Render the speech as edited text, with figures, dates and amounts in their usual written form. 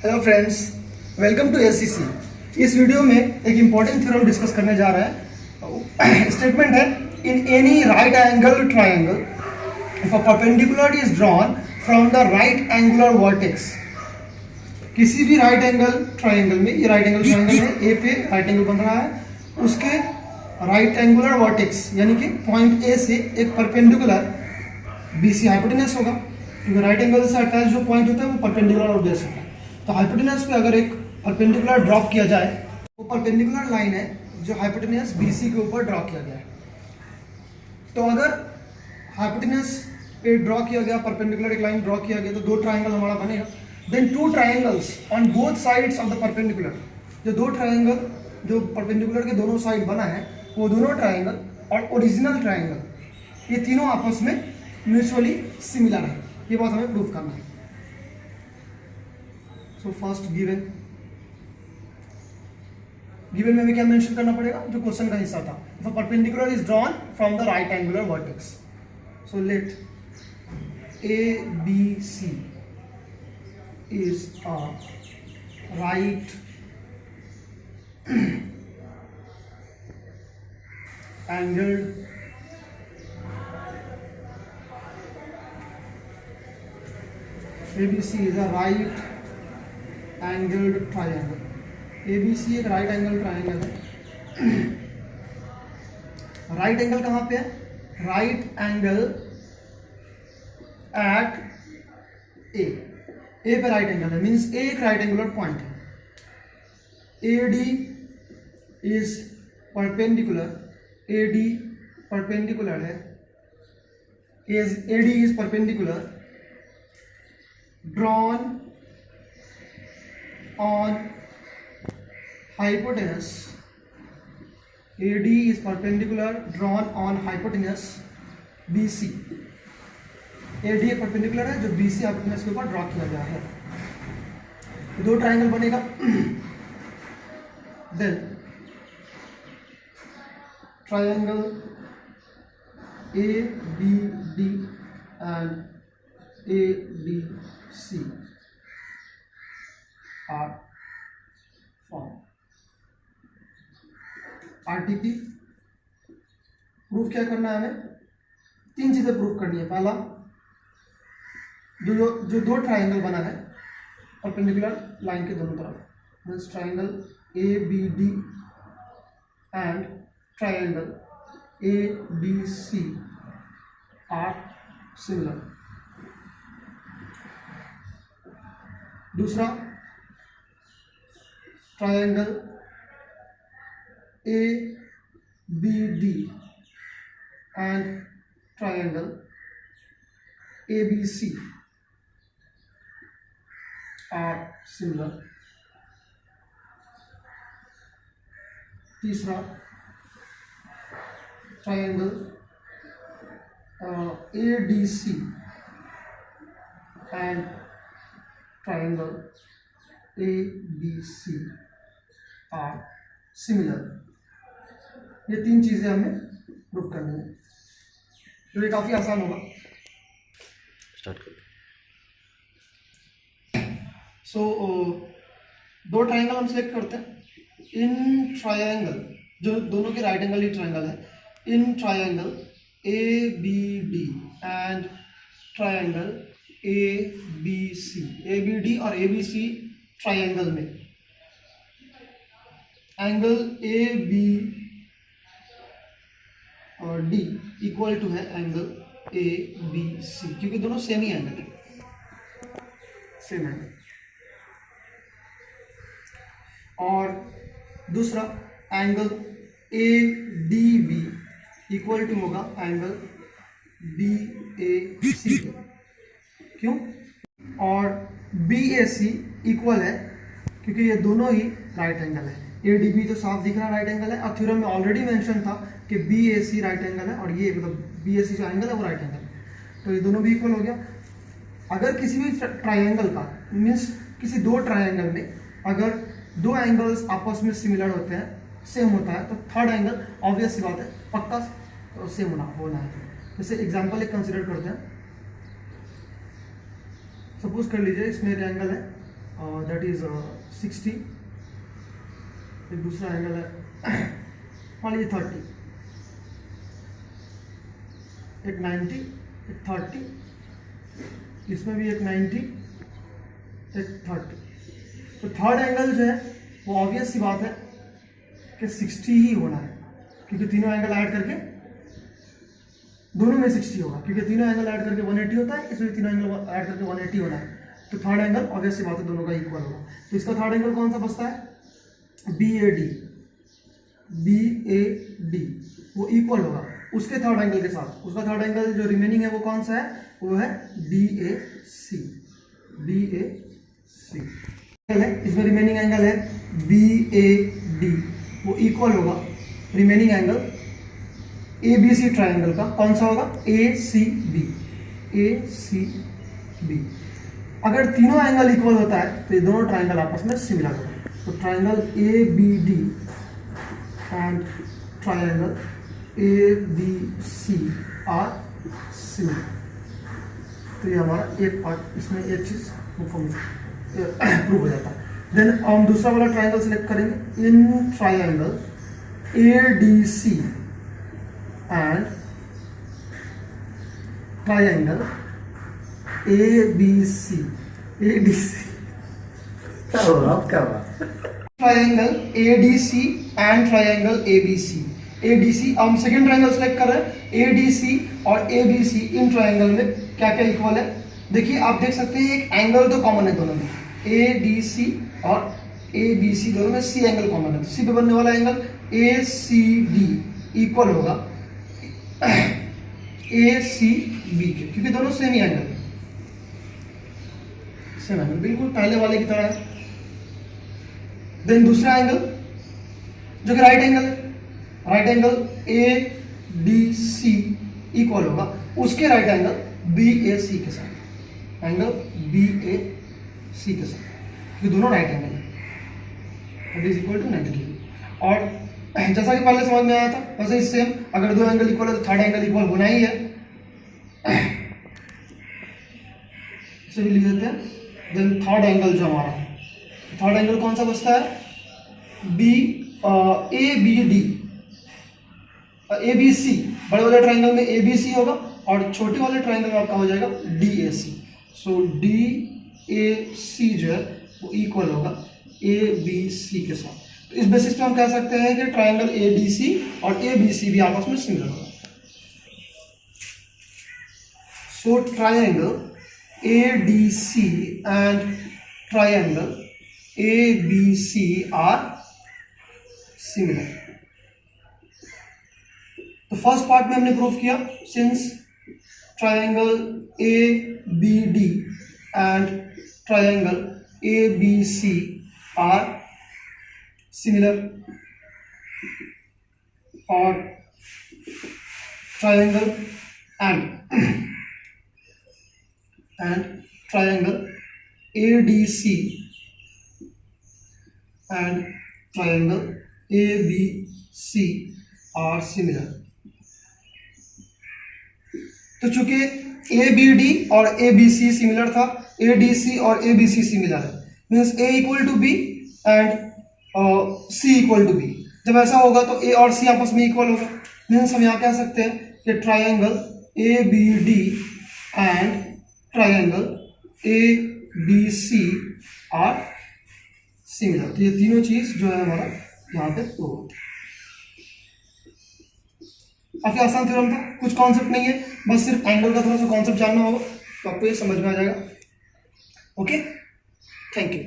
Hello friends, welcome to SCC. इस video में एक इम्पॉर्टेंट थ्योरम डिस्कस करने जा रहे हैं। स्टेटमेंट है, in any right angle triangle if a perpendicular is drawn from the right angular vertex. किसी भी राइट एंगल ट्रायंगल में, ये राइट एंगल ट्रायंगल है, ए पे राइट एंगल बन रहा है, उसके राइट एंगुलर वर्टेक्स यानी कि पॉइंट ए से एक परपेंडिकुलर बीसी हाइपोटेनस होगा, क्योंकि राइट एंगल से अटैच जो पॉइंट होता है वो परपेंडिकुलर और बेस होता है। तो हाइपोटेनस पे अगर एक परपेंडिकुलर ड्रॉप किया जाए, वो परपेंडिकुलर लाइन है जो हाइपोटेनस बीसी के ऊपर ड्रॉ किया गया है। तो अगर हाइपोटेनस पे ड्रॉ किया गया, परपेंडिकुलर एक लाइन ड्रॉ किया गया, तो दो ट्रायंगल हमारा बनेगा। Then two triangles on both sides of the perpendicular, जो दो ट्रायंगल जो परपेंडिकुलर के दोनों साइड बना है, वो दोनों ट्रायंगल और ओरिजिनल ट्रायंगल, ये तीनों आपस में म्यूचुअली सिमिलर है। ये बात हमें प्रूव करना है। सो फर्स्ट गिवन में हमें क्या मेंशन करना पड़ेगा, जो क्वेश्चन का हिस्सा था। If a perpendicular is drawn from the right angular vertex, so let A B C is a right angled ABC is a right angled triangle. ABC एक राइट एंगल ट्रायंगल है। Right angle कहाँ पे है? Right angle at A पे right angle है, means A एक right angular point है। AD is perpendicular, AD perpendicular है, AD is perpendicular drawn on hypotenuse. AD is perpendicular drawn on hypotenuse BC. AD एक perpendicular है जो BC hypotenuse के ऊपर ड्रॉ किया गया है। दो ट्रायंगल बनेगा। Then triangle ABD and ABC are formed. RTP proof क्या करना है हमें? तीन चीजें प्रूफ करनी है। पहला, जो दो ट्रायंगल बना है परपेंडिकुलर लाइन के दोनों तरफ, means triangle ABD and triangle ABC are similar. दूसरा, triangle ABD and triangle ABC are similar. तीसरा, triangle ADC and triangle ABC are similar. ये तीन चीजें हमें प्रूफ करनी है, तो ये काफी आसान होगा। स्टार्ट कर। सो दो ट्रायंगल हम सिलेक्ट करते हैं। इन ट्रायंगल, जो दोनों के राइट एंगल ही ट्रायंगल है, in triangle ABD and triangle ABC, ABD और ABC ट्रायंगल में एंगल AB और D इक्वल टू है एंगल ABC, क्योंकि दोनों सेम ही एंगल है, सेम एंगल। और दूसरा, एंगल ADB इक्वल टू होगा एंगल BAC। क्यों? और BAC इक्वल है क्योंकि ये दोनों ही राइट एंगल है। ADB तो साफ दिख रहा राइट एंगल है, और थ्योरम में ऑलरेडी मेंशन था कि BAC राइट एंगल है, और ये मतलब BAC जो एंगल है वो राइट एंगल है, तो ये दोनों भी इक्वल हो गया। अगर किसी भी ट्रायंगल का, मीन्स किसी दो ट्रायंगल में अगर दो एंगल्स आपस में सिमिलर होते हैं, सेम होता है, तो थर्ड एंगल ऑब्वियस सी बात है पक्का सेम होना है। जैसे एग्जांपल एक कंसीडर करते हैं। सपोज कर लीजिए इसमें एक एंगल है दैट इज 60, एक दूसरा एंगल है मान लीजिए 30, एक 90, एक 30, इसमें भी एक 90, एक 30। तो थर्ड एंगल जो है वो ऑब्वियस सी बात है कि 60 ही होना है, क्योंकि तीनों एंगल ऐड करके दोनों में 60 होगा, क्योंकि तीनों एंगल ऐड करके 180 होता है, इसमें तीनों एंगल ऐड करके 180 होना है। तो थर्ड एंगल ऑब्वियस सी बात है दोनों का इक्वल होगा। तो इसका थर्ड एंगल कौन सा बचता है? BAD, वो इक्वल होगा उसके थर्ड एंगल के साथ। उसका थर्ड एंगल जो रिमेनिंग है वो कौन सा है? वो है BAC। इसमें रिमेनिंग एंगल है BAD, वो इक्वल होगा रिमेनिंग एंगल ABC ट्राइंगल का। कौन सा होगा? ACB। अगर तीनों एंगल इक्वल होता है तो ये दोनों ट्राइंगल आपस में सिमिलर होगा। तो triangle ABD and triangle ABC are similar. तो ये हमारा एक पार्ट, इसमें एक चीज प्रूव हो जाता है। देन हम दूसरा वाला ट्राइंगल सेलेक्ट करेंगे। In triangle ADC and triangle ADC triangle ADC and triangle ADC हम सेकेंड ट्राइंगल सेलेक्ट कर रहे हैं। ADC और ABC इन ट्राइंगल में क्या क्या इक्वल है? देखिए आप देख सकते हैं एक एंगल तो कॉमन है दोनों में, ADC और ABC दोनों में C एंगल कॉमन है। तो C पे बनने वाला एंगल ACD इक्वल होगा ACB के, क्योंकि दोनों सेम ही एंगल है, सेम एंगल बिल्कुल पहले वाले की तरह है। देन दूसरा एंगल जो कि राइट एंगल है, राइट एंगल ADC इक्वल होगा उसके राइट एंगल BAC के साथ, एंगल BAC के साथ, ये दोनों राइट एंगल है, that is equal to 90 degree. और जैसा कि पहले समझ में आया था वैसे ही सेम, अगर दो एंगल इक्वल है तो थर्ड एंगल इक्वल होना ही है। इसे भी लिख देते हैं। देन थर्ड एंगल जो हमारा, थर्ड एंगल कौन सा बचता है? ABD, ABC, बड़े वाले ट्राइंगल में ABC होगा और छोटे वाले ट्राइंगल में आपका हो जाएगा DAC। सो DAC जो है वो इक्वल होगा ABC के साथ। तो इस बेसिस पे हम कह सकते हैं कि ट्राइंगल ADC और ABC भी आपस में सिमिलर होगा। So triangle ADC and triangle ABC are similar. तो फर्स्ट पार्ट में हमने प्रूव किया, since triangle ABD and triangle ABC are similar, और triangle and triangle ADC and triangle ABC are similar. तो चूंकि ABD और ABC सिमिलर था, ADC और ABC सिमिलर है, means A equal to B and C equal to B। जब ऐसा होगा तो A और C आपस में इक्वल होगा, मीन्स हम यहाँ कह सकते हैं कि triangle ABD and triangle ABC are similar. तो ये तीनों चीज जो है हमारा यहाँ पे प्रूव होती है। काफी आसान थ्योरम था, कुछ कॉन्सेप्ट नहीं है, बस सिर्फ एंगल का थोड़ा सा कॉन्सेप्ट जानना होगा तो आपको ये समझ में आ जाएगा। Okay, thank you.